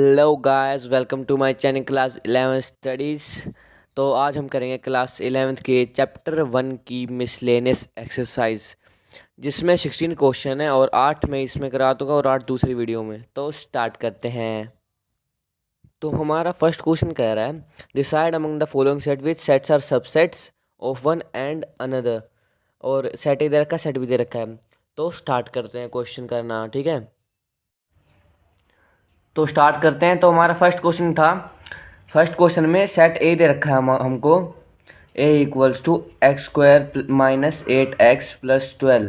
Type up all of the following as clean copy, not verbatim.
Hello guys, welcome to my channel class 11 studies. तो आज हम करेंगे क्लास 11th के चैप्टर 1 की मिसलेनियस एक्सरसाइज, जिसमें 16 क्वेश्चन है और 8 मैं इसमें करा दूंगा और 8 दूसरी वीडियो में। तो स्टार्ट करते हैं। तो हमारा फर्स्ट क्वेश्चन कह रहा है decide among the following set which sets are subsets of one and another. और सेट इधर रखा, सेट भी दे रखा है। तो स्टार्ट करते हैं क्वेश्चन करना, ठीक है। तो स्टार्ट करते हैं। तो हमारा फर्स्ट क्वेश्चन था, फर्स्ट क्वेश्चन में सेट ए दे रखा है हमको A equals to x square minus 8x plus 12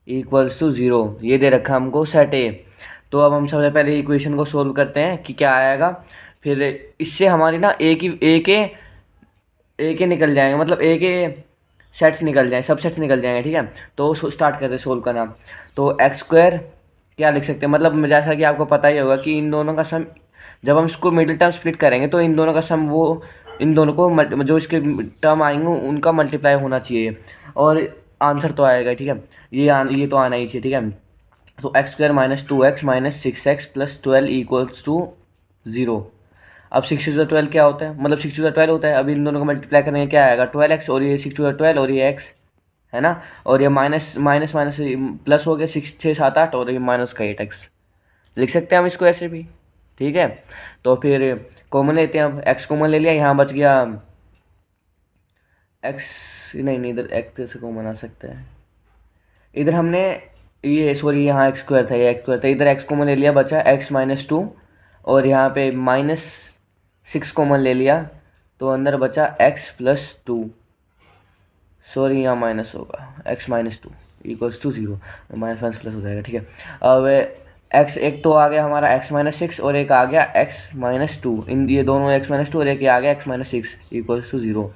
equals to 0। ये दे रखा है हमको सेट ए। तो अब हम सबसे पहले इक्वेशन को सोल्व करते हैं कि क्या आएगा। फिर इससे हमारी ना ए के निकल जाएंगे, मतलब ए के सेट्स निकल जाएंगे, सब सेट्स निकल जाएंगे, ठीक है। तो स्टार्ट करते हैं सोल्व करना। तो एक्स स्क्वायर क्या लिख सकते हैं, मतलब जैसा कि आपको पता ही होगा कि इन दोनों का सम, जब हम इसको मिडिल टर्म स्प्लिट करेंगे तो इन दोनों का सम वो इन दोनों को जो इसके टर्म आएंगे उनका मल्टीप्लाई होना चाहिए और आंसर तो आएगा, ठीक है। ये तो आना ही चाहिए, ठीक है। तो X square minus 2x minus 6x plus 12 equals to 0। अब 6 टू 12 क्या होता है, मतलब 6 टू 12 होता है। अब इन दोनों को मल्टीप्लाई करेंगे क्या आएगा 12x, और ये 6 टू 12 और ये x है ना। और ये माइनस माइनस माइनस प्लस हो गया 6 6 7 8 और ये माइनस का 8x। लिख सकते हैं हम इसको ऐसे भी, ठीक है। तो फिर कॉमन लेते हैं। अब x कॉमन ले लिया, यहाँ बच गया x, नहीं इधर x से कॉमन आ सकता है। इधर हमने ये सॉरी यहाँ एक्स स्क्वायर था, ये एक्स स्क्वायर था, इधर x कॉमन ले लिया, बचा x माइनस 2 और यहाँ पे माइनस 6 कॉमन ले लिया तो अंदर बचा x प्लस 2। सॉरी यहाँ माइनस होगा, x minus 2 equals to 0, minus minus plus हो जाएगा, ठीक है। अब x एक तो आ गया हमारा x माइनस 6 और एक आ गया x माइनस 2, इन ये दोनों x माइनस 2 और एक आ गया x माइनस 6 इक्वल्स टू 0।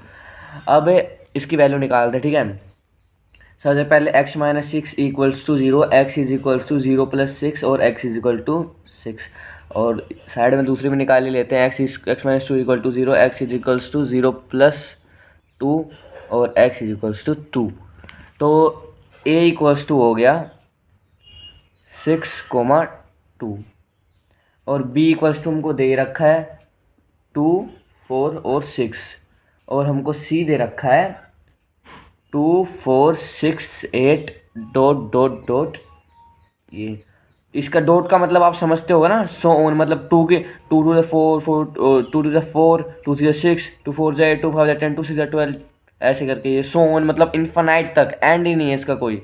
अब इसकी वैल्यू निकालते हैं, ठीक है। सबसे पहले x minus 6 equals to 0, x is equals to 0 plus 6 और x इज इक्वल टू 6। और साइड में दूसरी में निकाल ही लेते हैं। x minus 2 equal to 0, x is equals to 0 plus 2 और x इज इक्वल्स टू 2। तो a इक्वल्स टू हो गया 6, 2 और b इक्वल्स टू हमको दे रखा है 2, 4 और 6 और हमको c दे रखा है 2, 4, 6, 8 डॉट डॉट डॉट। ये इसका डॉट का मतलब आप समझते होगा ना, सो ऑन, मतलब 2 के 2 to the 4, 2 to the 4, 2 to the 6, 2 4 जा 8, 2 5 जा 10, 2 6 जा 12, ऐसे करके ये सो ऑन, मतलब इन्फानाइट तक, एंड ही नहीं है इसका कोई।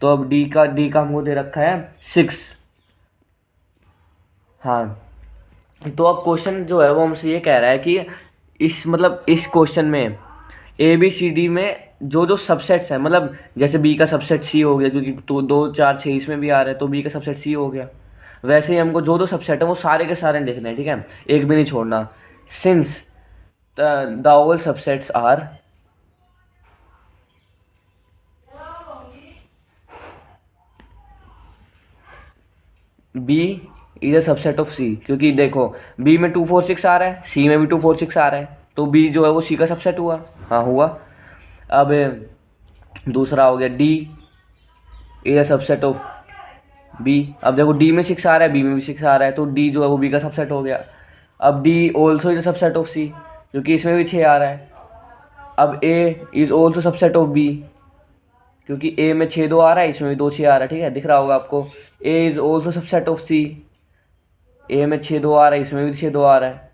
तो अब डी का हमको दे रखा है 6। हाँ, तो अब क्वेश्चन जो है वो हमसे ये कह रहा है कि इस क्वेश्चन में ए बी सी डी में जो जो सबसेट्स हैं, मतलब जैसे बी का सबसेट सी हो गया, क्योंकि तो 2 4 6 इसमें भी आ रहा है, तो बी का सबसेट सी हो गया। वैसे ही हमको जो जो सबसेट है वो सारे के सारे देखने हैं, ठीक है, एक भी नहीं छोड़ना। Since the all subsets are B is a subset of C, क्योंकि देखो बी में 2 4 6 आ रहा है, सी में भी 2 4 6 आ रहा है, तो बी जो है वो सी का सबसेट हुआ। हाँ हुआ। अब दूसरा हो गया D is a subset of B. अब देखो डी में 6 आ रहा है, बी में भी 6 आ रहा है, तो डी जो है वो बी का सबसेट हो गया। अब D also is a subset of C, क्योंकि इसमें भी 6 आ रहा है। अब A is also subset of B, क्योंकि ए में 6 2 आ रहा है, इसमें भी 2 6 आ रहा है, ठीक है, दिख रहा होगा आपको। ए इज ऑल्सो सबसेट ऑफ सी, ए में 6 2 आ रहा है, इसमें भी 6 2 आ रहा है।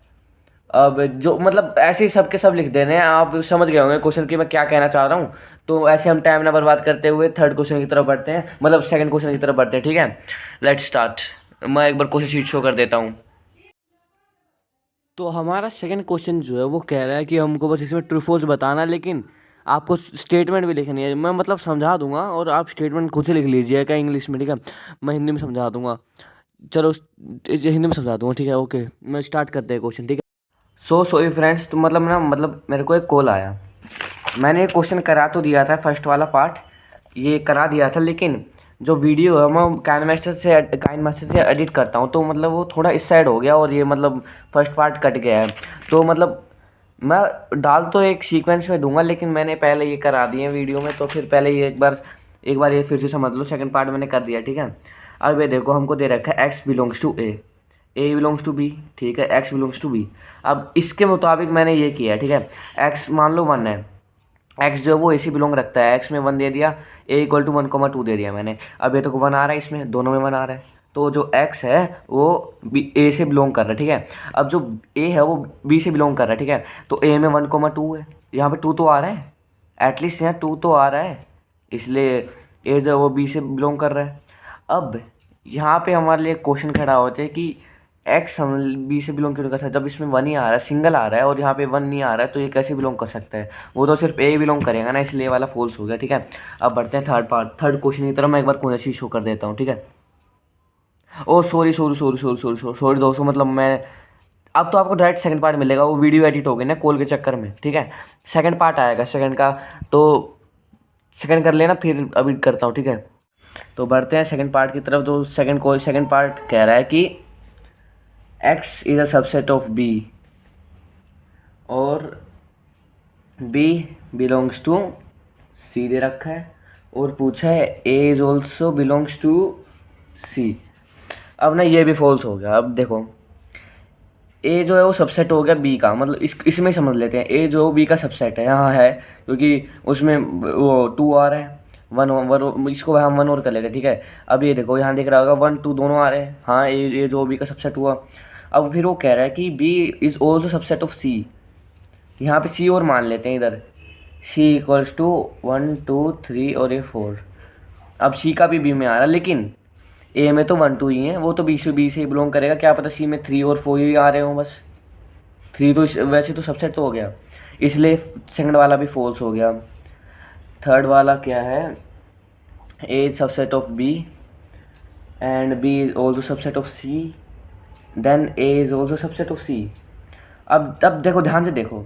अब जो मतलब ऐसे ही सब के सब लिख देने हैं, आप समझ गए होंगे क्वेश्चन की मैं क्या कहना चाह रहा हूँ। तो ऐसे हम टाइम ना बर्बाद करते हुए थर्ड क्वेश्चन की तरफ बढ़ते हैं, मतलब सेकंड क्वेश्चन की तरफ बढ़ते हैं, ठीक है। Let's start. मैं एक बार क्वेश्चन शीट शो कर देता हूँ। तो हमारा सेकंड क्वेश्चन जो है वो कह रहा है कि हमको बस इसमें ट्रू फॉल्स बताना है, लेकिन आपको स्टेटमेंट भी लिखनी है। मैं मतलब समझा दूंगा और आप स्टेटमेंट खुद से लिख लीजिएगा इंग्लिश में, ठीक है। मैं हिंदी में समझा दूंगा, चलो हिंदी में समझा दूंगा, ठीक है। ओके, मैं स्टार्ट करते हैं क्वेश्चन, ठीक है। सॉरी फ्रेंड्स, तो मतलब मेरे को एक कॉल आया। मैंने क्वेश्चन करा तो दिया था, फर्स्ट वाला पार्ट ये करा दिया था, लेकिन जो वीडियो है मैं काइनमास्टर से एडिट करता हूँ, तो मतलब वो थोड़ा इस साइड हो गया और ये मतलब फर्स्ट पार्ट कट गया है। तो मतलब मैं डाल तो एक सीक्वेंस में दूंगा, लेकिन मैंने पहले ये करा दिए वीडियो में, तो फिर पहले ये एक बार ये फिर से समझ लो। सेकंड पार्ट मैंने कर दिया, ठीक है। अब ये देखो हमको दे रखा है x belongs to A, A belongs to B, ठीक है, एक्स बिलोंग्स टू बी। अब इसके मुताबिक मैंने ये किया है, ठीक है। एक्स मान लो 1 है, एक्स जो है वो ए से बिलोंग रखता है, एक्स में 1 दे दिया, ए इक्वल टू 1,2 दे दिया मैंने। अब ये तो 1 आ रहा है, इसमें दोनों में 1 आ रहा है, तो जो एक्स है वो ए से बिलोंग कर रहा है, ठीक है। अब जो ए है वो बी से बिलोंग कर रहा है, ठीक है, तो ए में 1,2 है, यहाँ पे 2 तो आ रहा है, एटलीस्ट यहाँ 2 तो आ रहा है, इसलिए ए जो है वो बी से बिलोंग कर रहा है। अब यहाँ पे हमारे लिए क्वेश्चन खड़ा होता है कि एक्स हम बी से बिलोंग क्यों नहीं कर सकता, जब इसमें 1 ही आ रहा है, सिंगल आ रहा है, और यहाँ पे 1 नहीं आ रहा है, तो ये कैसे बिलोंग कर सकता है? वो तो सिर्फ ए बिलोंग करेगा ना, इसलिए वाला फॉल्स हो गया, ठीक है। अब बढ़ते हैं थर्ड क्वेश्चन की तरफ। मैं एक बार कोई चीज़ शो कर देता हूँ, ठीक है। Oh sorry sorry sorry sorry sorry sorry sorry दोस्तों, मतलब मैं अब तो आपको डायरेक्ट सेकंड पार्ट मिलेगा, वो वीडियो एडिट हो गई ना कॉल के चक्कर में, ठीक है। सेकंड पार्ट आएगा सेकंड का, तो सेकंड कर लेना, फिर अभी करता हूँ, ठीक है। तो बढ़ते हैं सेकंड पार्ट की तरफ। तो सेकंड पार्ट कह रहा है कि X is a subset of B और बी बिलोंग्स टू सी दे रखा है, और पूछा है A is also belongs to C. अब ना ये भी फॉल्स हो गया। अब देखो, ए जो है वो सबसेट हो गया बी का, मतलब इसमें ही समझ लेते हैं, ए जो बी का सबसेट है, यहाँ है, क्योंकि उसमें वो 2 आ रहा है, 1 इसको हम 1 और कर लेते हैं, ठीक है। अब ये देखो, यहाँ दिख रहा होगा 1 2 दोनों आ रहे हैं, हाँ, ए जो बी का सबसेट हुआ। अब फिर वो कह रहा है कि B is also subset of C, यहाँ पे सी और मान लेते हैं इधर, सी इक्वल्स टू 1 2 3 और ये 4। अब सी का भी बी में आ रहा है, लेकिन ए में तो 1 2 ही है, वो तो बी से ही बिलोंग करेगा, क्या पता सी में 3 और 4 ही आ रहे हो बस। 3 तो वैसे तो सबसेट तो हो गया, इसलिए सेकंड वाला भी फॉल्स हो गया। थर्ड वाला क्या है, A is subset of B and B is also subset of C, then A is also subset of C. अब देखो, ध्यान से देखो,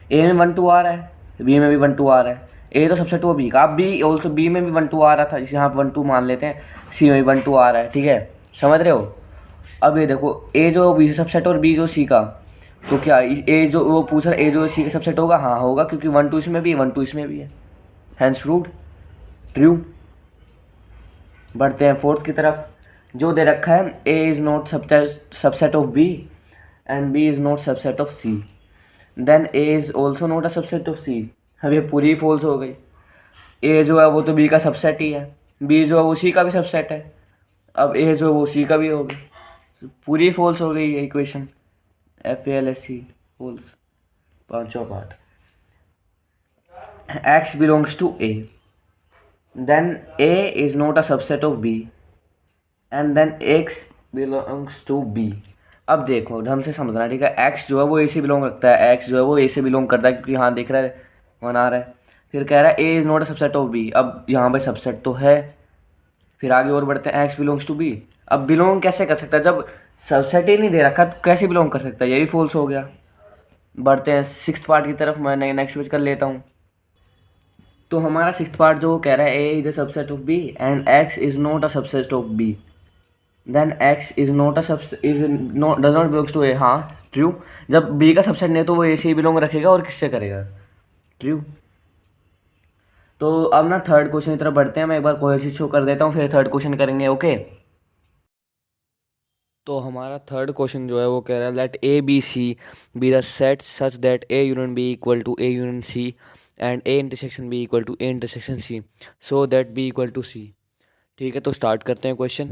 ए में 1 2 आ रहा है, बी में भी 1 2 आ रहा है, ए तो सबसेट हुआ बी का, अब बी ऑल्सो बी में भी 1 2 आ रहा था, जिसे यहाँ 1 2 मान लेते हैं, सी में भी 1 2 आ रहा है, ठीक है, समझ रहे हो। अब ये देखो, ए जो बी से सबसेट और बी जो सी का, तो क्या ए जो वो पूछ रहा है, ए जो सी का सबसेट होगा, हाँ होगा, क्योंकि 1 2 इसमें भी है, 1 2 इसमें भी है, हैंस प्रूव्ड ट्रू। बढ़ते हैं फोर्थ की तरफ, जो दे रखा है A is not subset of B and B is not subset of C, then A is also not a subset of C. अब ये पूरी फॉल्स हो गई, ए जो है वो तो बी का सबसेट ही है, बी जो है वो सी का भी सबसेट है, अब ए जो है वो सी का भी हो गया, पूरी फॉल्स हो गई ये इक्वेशन, FALSC फॉल्स। पांचवा part, X belongs to A, then A is not a subset of B and then X belongs to B. अब देखो ढंग से समझना, ठीक है, एक्स जो है वो ए से बिलोंग रखता है, एक्स जो है वो ए से बिलोंग करता है, क्योंकि यहाँ देख रहा है 1 आ रहा है। फिर कह रहा है A is not a subset of B, अब यहाँ पे सबसेट तो है। फिर आगे और बढ़ते हैं, एक्स बिलोंग्स टू बी। अब बिलोंग कैसे कर सकता है, जब सबसेट ही नहीं दे रखा तो कैसे बिलोंग कर सकता है, ये भी फॉल्स हो गया। बढ़ते हैं सिक्स्थ पार्ट की तरफ, मैं नेक्स्ट पेज कर लेता हूँ। तो हमारा सिक्स्थ पार्ट जो कह रहा है A is a subset of B and X is not a subset of B, then X is not a is not does not belongs to A. हाँ ट्रू, जब बी का सबसेट नहीं तो वो ए से ही बिलोंग रखेगा, और किससे करेगा, ट्रू। तो अब ना थर्ड क्वेश्चन की तरफ बढ़ते हैं, मैं एक बार कोई शो कर देता हूँ, फिर थर्ड क्वेश्चन करेंगे, ओके। तो हमारा थर्ड क्वेश्चन जो है वो कह रहा है let A B C be the set such that A union B equal to A union C and A intersection B equal to A intersection C, so that B equal to C. ठीक है, तो start करते हैं question.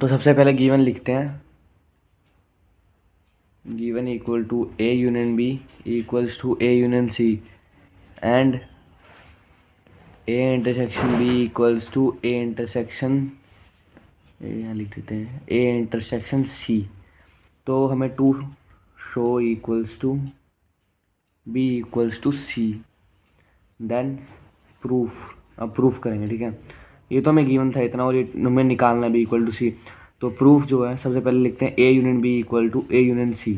तो सबसे पहले given लिखते हैं, given equal to A union B equals to A union C and A intersection B equals to A intersection, यहाँ लिख देते हैं ए इंटरसेक्शन सी। तो हमें to show equals to B equals to C, then proof. अब proof करेंगे, ठीक है, ये तो हमें गिवन था इतना, और ये हमें निकालना है बी इक्वल टू सी। तो प्रूफ जो है सबसे पहले लिखते हैं A union B equal to A union C,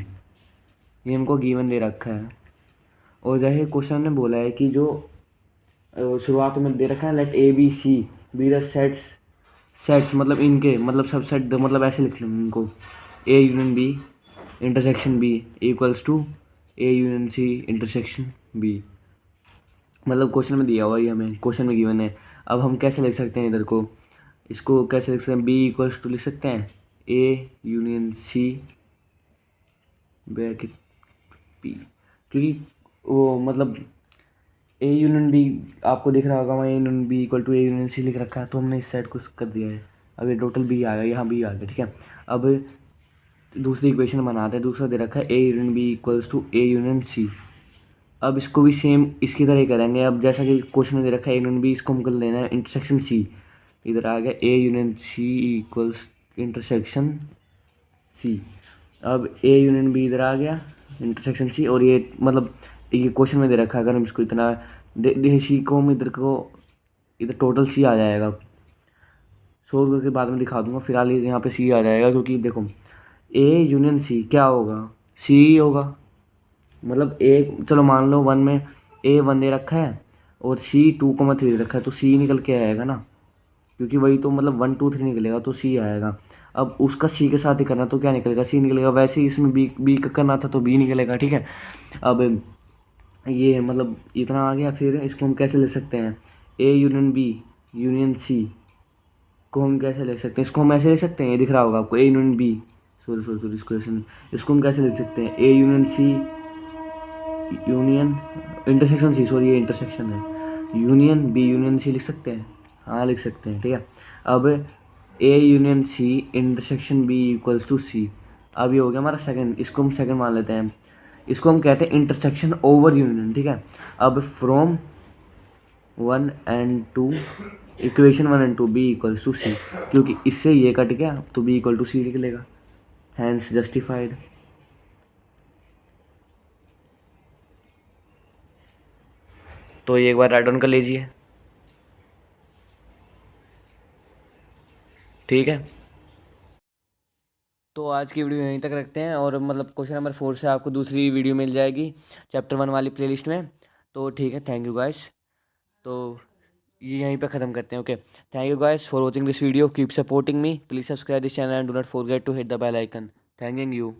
ये हमको गिवन दे रखा है। और जैसे क्वेश्चन ने बोला है कि जो शुरुआत में दे रखा है let A B C be the sets मतलब इनके, मतलब सब सेट, मतलब ऐसे लिख लेंगे इनको, A union B intersection B equals to A union C intersection B, मतलब क्वेश्चन में दिया हुआ ही हमें, क्वेश्चन में गिवन है। अब हम कैसे लिख सकते हैं इधर को, इसको कैसे लिख सकते हैं, बी इक्वल्स टू लिख सकते हैं A union C bracket P, क्योंकि वो मतलब ए यूनियन बी आपको दिख रहा होगा, वहाँ A union B equal to A union C लिख रखा है, तो हमने इस साइड को कर दिया है। अब ये टोटल बी आ गया, यहाँ बी आ गया, ठीक है। अब दूसरी इक्वेशन बनाते हैं, दूसरा दे रखा है A union B equals to A union C. अब इसको भी सेम इसकी तरह ही करेंगे। अब जैसा कि क्वेश्चन में दे रखा है ए यूनियन बी, इसको हम कर लेना है इंटरसेक्शन सी। इधर आ गया A union C equals intersection C. अब ए यूनियन बी इधर आ गया इंटरसेक्शन सी, और ये मतलब ये क्वेश्चन में दे रखा है, अगर हम इसको इतना दे सी को हम इधर को इधर टोटल सी आ जाएगा। सोल्व करके बाद में दिखा दूंगा, फिलहाल यहाँ पे सी आ जाएगा, क्योंकि देखो ए यूनियन सी क्या होगा, सी ही होगा। मतलब ए, चलो मान लो 1 में ए 1 दे रखा है और सी 2,3 दे रखा है, तो सी निकल के आएगा ना, क्योंकि वही तो मतलब 1 2 3 निकलेगा, तो सी आएगा। अब उसका सी के साथ ही करना, तो क्या निकलेगा, सी निकलेगा। वैसे ही इसमें बी बी का करना था, तो बी निकलेगा, ठीक है। अब ये मतलब इतना आ गया। फिर इसको हम कैसे ले सकते हैं, A union B union C को हम कैसे लिख सकते हैं, इसको हम ऐसे लिख सकते हैं, ये दिख रहा होगा आपको, A union B, sorry sorry sorry इसको ऐसे, इसको हम कैसे लिख सकते हैं, A union C union intersection C, sorry ये इंटरसेक्शन है, यूनियन बी यूनियन सी लिख सकते हैं, हाँ लिख सकते हैं, ठीक है। अब A union C intersection B equals to C. अब ये हो गया हमारा सेकंड, इसको हम सेकंड मान लेते हैं। इसको हम कहते हैं इंटरसेक्शन ओवर यूनियन, ठीक है। अब from 1 and 2, equation 1 and 2 B equals to C, क्योंकि इससे ये कट गया तो बी इक्वल टू सी निकलेगा, हैंस जस्टिफाइड। तो ये एक बार राइट डाउन कर लीजिए, ठीक है। तो आज की वीडियो यहीं तक रखते हैं, और मतलब क्वेश्चन नंबर 4 से आपको दूसरी वीडियो मिल जाएगी चैप्टर 1 वाली प्लेलिस्ट में। तो ठीक है, थैंक यू गाइस। तो ये यहीं पे ख़त्म करते हैं, okay. Thank you guys for watching this video, keep supporting me, please subscribe this channel and do not forget to hit the bell icon. Thanking you.